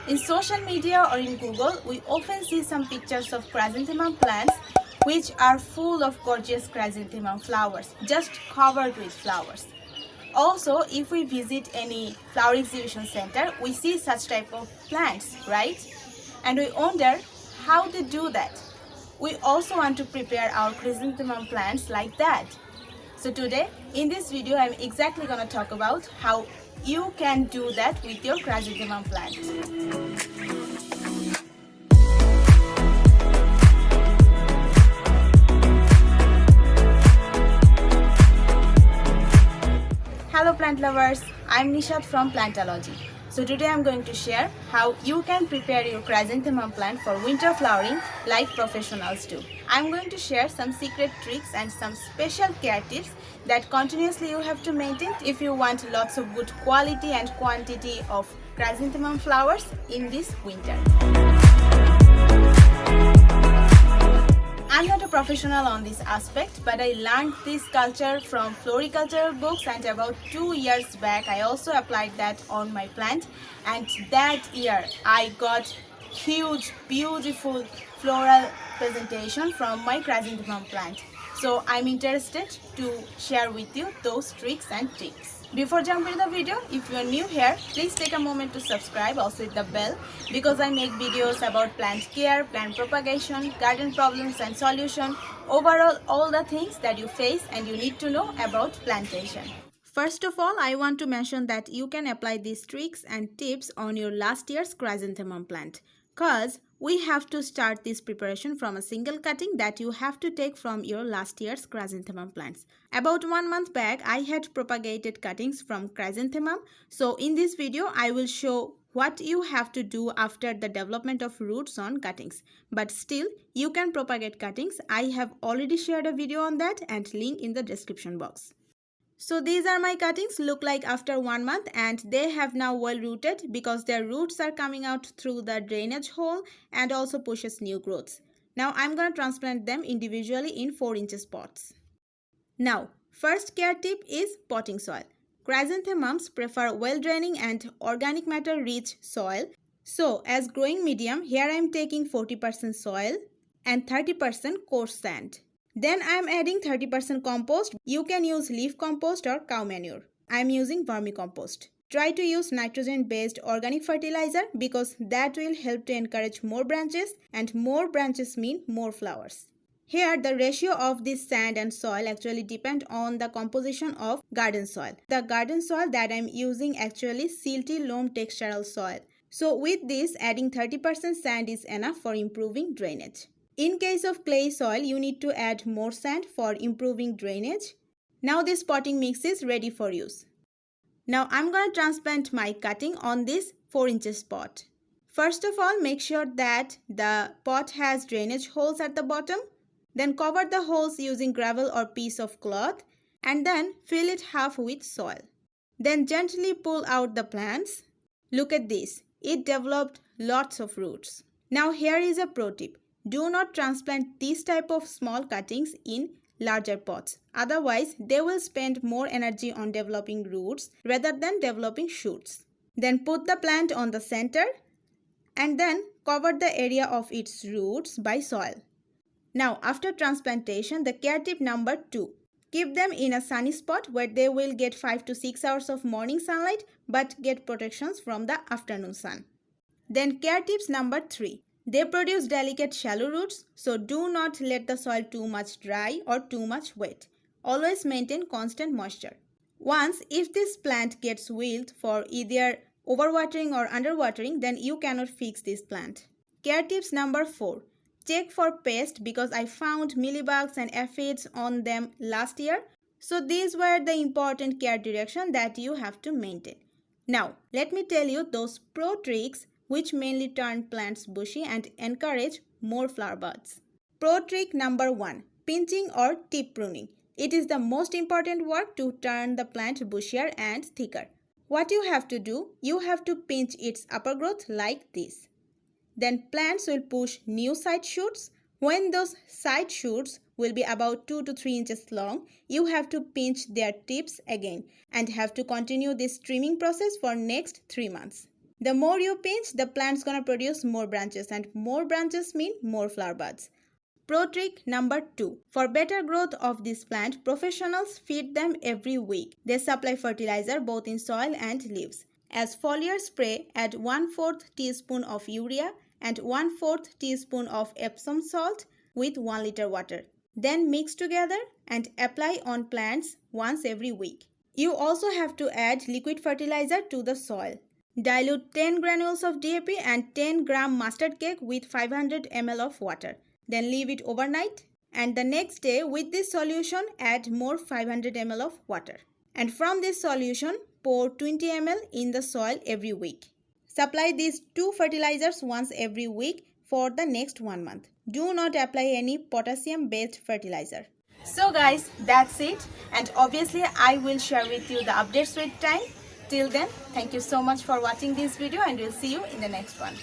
In social media or in Google, we often see some pictures of chrysanthemum plants which are full of gorgeous chrysanthemum flowers, just covered with flowers. Also, if we visit any flower exhibition center, we see such type of plants, right? And we wonder how they do that. We also want to prepare our chrysanthemum plants like that. So today, in this video, I'm exactly going to talk about how you can do that with your chrysanthemum plant. Hello plant lovers, I'm Nishat from Plantology. So today I'm going to share how you can prepare your chrysanthemum plant for winter flowering like professionals do. I'm going to share some secret tricks and some special care tips that continuously you have to maintain if you want lots of good quality and quantity of chrysanthemum flowers in this winter. I'm not a professional on this aspect, but I learned this culture from floricultural books, and about 2 years back I also applied that on my plant, and that year I got huge beautiful floral presentation from my chrysanthemum plant. So I'm interested to share with you those tricks and tips. Before jumping the video, if you are new here, please take a moment to subscribe, also hit the bell, because I make videos about plant care, plant propagation, garden problems and solution, overall all the things that you face and you need to know about plantation. First of all, I want to mention that you can apply these tricks and tips on your last year's chrysanthemum plant, cause we have to start this preparation from a single cutting that you have to take from your last year's chrysanthemum plants. About 1 month back, I had propagated cuttings from chrysanthemum. So in this video, I will show what you have to do after the development of roots on cuttings. But still, you can propagate cuttings. I have already shared a video on that and link in the description box. So these are my cuttings look like after 1 month, and they have now well rooted because their roots are coming out through the drainage hole and also pushes new growths. Now I'm going to transplant them individually in 4-inch pots. Now first care tip is potting soil. Chrysanthemums prefer well draining and organic matter rich soil. So as growing medium, here I am taking 40% soil and 30% coarse sand. Then I am adding 30% compost. You can use leaf compost or cow manure. I am using vermicompost. Try to use nitrogen based organic fertilizer because that will help to encourage more branches, and more branches mean more flowers. Here the ratio of this sand and soil actually depend on the composition of garden soil. The garden soil that I am using actually silty loam textural soil. So with this, adding 30% sand is enough for improving drainage. In case of clay soil, you need to add more sand for improving drainage. Now this potting mix is ready for use. Now I'm going to transplant my cutting on this 4-inch pot. First of all, make sure that the pot has drainage holes at the bottom. Then cover the holes using gravel or piece of cloth, and then fill it half with soil. Then gently pull out the plants. Look at this, it developed lots of roots. Now here is a pro tip. Do not transplant this type of small cuttings in larger pots. Otherwise, they will spend more energy on developing roots rather than developing shoots. Then put the plant on the center and then cover the area of its roots by soil. Now, after transplantation, the care tip number 2. Keep them in a sunny spot where they will get 5 to 6 hours of morning sunlight but get protections from the afternoon sun. Then care tips number 3. They produce delicate shallow roots, so do not let the soil too much dry or too much wet. Always maintain constant moisture. Once, if this plant gets wilt for either overwatering or underwatering, then you cannot fix this plant. Care tips number 4. Check for pests because I found mealybugs and aphids on them last year. So these were the important care direction that you have to maintain. Now, let me tell you those pro tricks which mainly turn plants bushy and encourage more flower buds. Pro trick number 1. Pinching or tip pruning. It is the most important work to turn the plant bushier and thicker. What you have to do, you have to pinch its upper growth like this. Then plants will push new side shoots. When those side shoots will be about 2 to 3 inches long, you have to pinch their tips again and have to continue this trimming process for next 3 months. The more you pinch, the plant's gonna produce more branches, and more branches mean more flower buds. Pro trick number 2. For better growth of this plant, professionals feed them every week. They supply fertilizer both in soil and leaves. As foliar spray, add 1/4 teaspoon of urea and 1/4 teaspoon of Epsom salt with 1 liter water. Then mix together and apply on plants once every week. You also have to add liquid fertilizer to the soil. Dilute 10 granules of DAP and 10 gram mustard cake with 500 ml of water. Then leave it overnight, and the next day with this solution add more 500 ml of water. And from this solution pour 20 ml in the soil every week. Supply these 2 fertilizers once every week for the next 1 month. Do not apply any potassium based fertilizer. So guys, that's it, and obviously I will share with you the updates with time. Till then, thank you so much for watching this video, and we'll see you in the next one.